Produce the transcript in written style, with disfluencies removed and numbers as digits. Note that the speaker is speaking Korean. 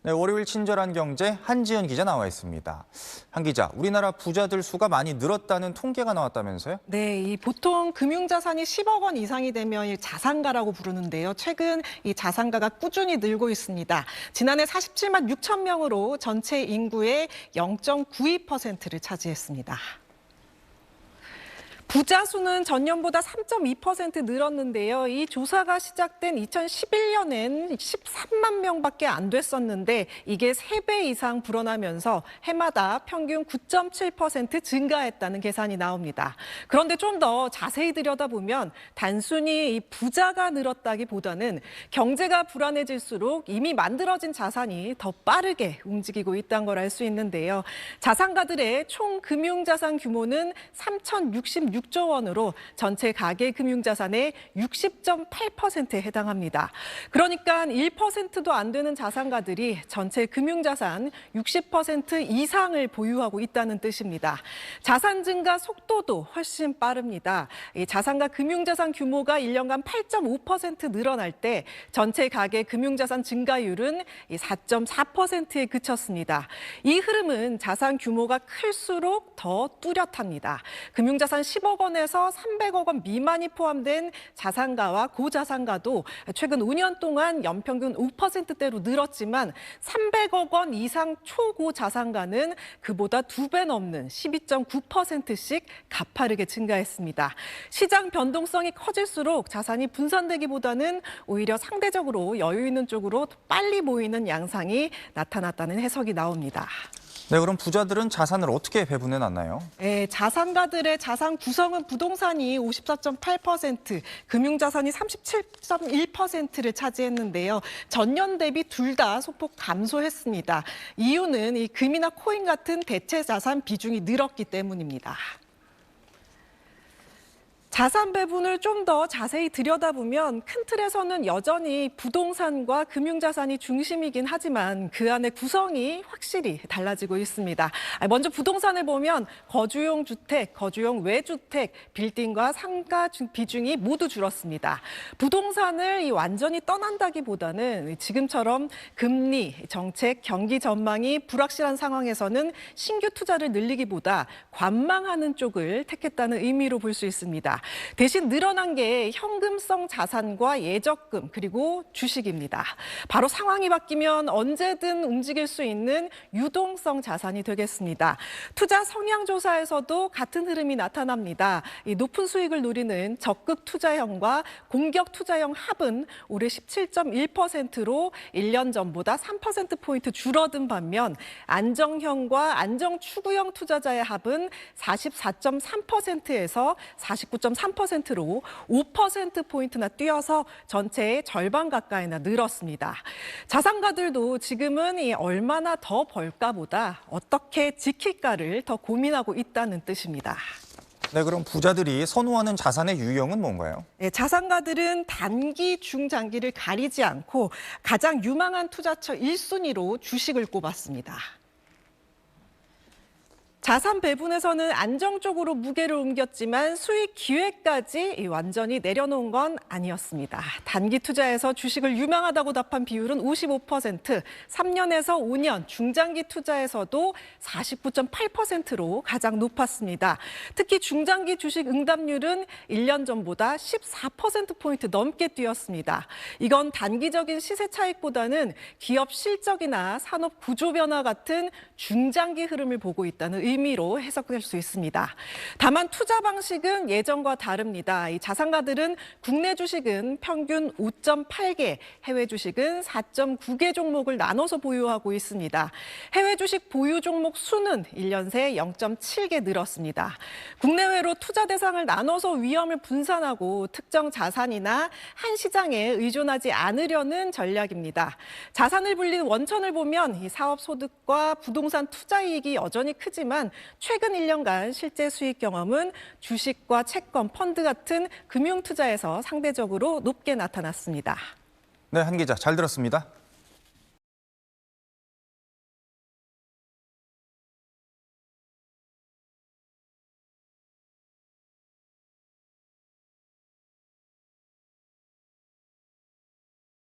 네, 월요일 친절한 경제 한지연 기자 나와 있습니다. 한 기자, 우리나라 부자들 수가 많이 늘었다는 통계가 나왔다면서요? 네, 이 보통 금융자산이 10억 원 이상이 되면 이 자산가라고 부르는데요. 최근 이 자산가가 꾸준히 늘고 있습니다. 지난해 47만 6천 명으로 전체 인구의 0.92%를 차지했습니다. 부자 수는 전년보다 3.2% 늘었는데요. 이 조사가 시작된 2011년엔 13만 명밖에 안 됐었는데 이게 3배 이상 불어나면서 해마다 평균 9.7% 증가했다는 계산이 나옵니다. 그런데 좀 더 자세히 들여다보면 단순히 이 부자가 늘었다기보다는 경제가 불안해질수록 이미 만들어진 자산이 더 빠르게 움직이고 있다는 걸 알 수 있는데요. 자산가들의 총 금융자산 규모는 3,066조 원으로 전체 가계 금융자산의 60.8%에 해당합니다. 그러니까 1%도 안 되는 자산가들이 전체 금융자산 60% 이상을 보유하고 있다는 뜻입니다. 자산 증가 속도도 훨씬 빠릅니다. 이 자산가 금융자산 규모가 1년간 8.5% 늘어날 때 전체 가계 금융자산 증가율은 4.4%에 그쳤습니다. 이 흐름은 자산 규모가 클수록 더 뚜렷합니다. 금융자산 10억 원에서 300억 원 미만이 포함된 자산가와 고자산가도 최근 5년 동안 연평균 5%대로 늘었지만 300억 원 이상 초고자산가는 그보다 2배 넘는 12.9%씩 가파르게 증가했습니다. 시장 변동성이 커질수록 자산이 분산되기보다는 오히려 상대적으로 여유 있는 쪽으로 빨리 모이는 양상이 나타났다는 해석이 나옵니다. 네, 그럼 부자들은 자산을 어떻게 배분해 놨나요? 네, 자산가들의 자산 구성은 부동산이 54.8%, 금융자산이 37.1%를 차지했는데요. 전년 대비 둘 다 소폭 감소했습니다. 이유는 이 금이나 코인 같은 대체 자산 비중이 늘었기 때문입니다. 자산 배분을 좀 더 자세히 들여다보면 큰 틀에서는 여전히 부동산과 금융자산이 중심이긴 하지만 그 안의 구성이 확실히 달라지고 있습니다. 먼저 부동산을 보면 거주용 주택, 거주용 외주택, 빌딩과 상가 비중이 모두 줄었습니다. 부동산을 완전히 떠난다기보다는 지금처럼 금리, 정책, 경기 전망이 불확실한 상황에서는 신규 투자를 늘리기보다 관망하는 쪽을 택했다는 의미로 볼 수 있습니다. 대신 늘어난 게 현금성 자산과 예적금 그리고 주식입니다. 바로 상황이 바뀌면 언제든 움직일 수 있는 유동성 자산이 되겠습니다. 투자 성향 조사에서도 같은 흐름이 나타납니다. 이 높은 수익을 노리는 적극 투자형과 공격 투자형 합은 올해 17.1%로 1년 전보다 3%포인트 줄어든 반면 안정형과 안정 추구형 투자자의 합은 44.3%에서 49.3%로 5%포인트나 뛰어서 전체의 절반 가까이나 늘었습니다. 자산가들도 지금은 얼마나 더 벌까보다 어떻게 지킬까를 더 고민하고 있다는 뜻입니다. 네, 그럼 부자들이 선호하는 자산의 유형은 뭔가요? 네, 자산가들은 단기, 중장기를 가리지 않고 가장 유망한 투자처 1순위로 주식을 꼽았습니다. 자산 배분에서는 안정적으로 무게를 옮겼지만 수익 기회까지 완전히 내려놓은 건 아니었습니다. 단기 투자에서 주식을 유망하다고 답한 비율은 55%, 3년에서 5년 중장기 투자에서도 49.8%로 가장 높았습니다. 특히 중장기 주식 응답률은 1년 전보다 14%포인트 넘게 뛰었습니다. 이건 단기적인 시세 차익보다는 기업 실적이나 산업 구조 변화 같은 중장기 흐름을 보고 있다는 의미로 해석될 수 있습니다. 다만 투자 방식은 예전과 다릅니다. 이 자산가들은 국내 주식은 평균 5.8개, 해외 주식은 4.9개 종목을 나눠서 보유하고 있습니다. 해외 주식 보유 종목 수는 1년 새 0.7개 늘었습니다. 국내외로 투자 대상을 나눠서 위험을 분산하고 특정 자산이나 한 시장에 의존하지 않으려는 전략입니다. 자산을 불리는 원천을 보면 이 사업 소득과 부동산 투자 이익이 여전히 크지만 최근 1년간 실제 수익 경험은 주식과 채권, 펀드 같은 금융 투자에서 상대적으로 높게 나타났습니다. 네, 한 기자 잘 들었습니다.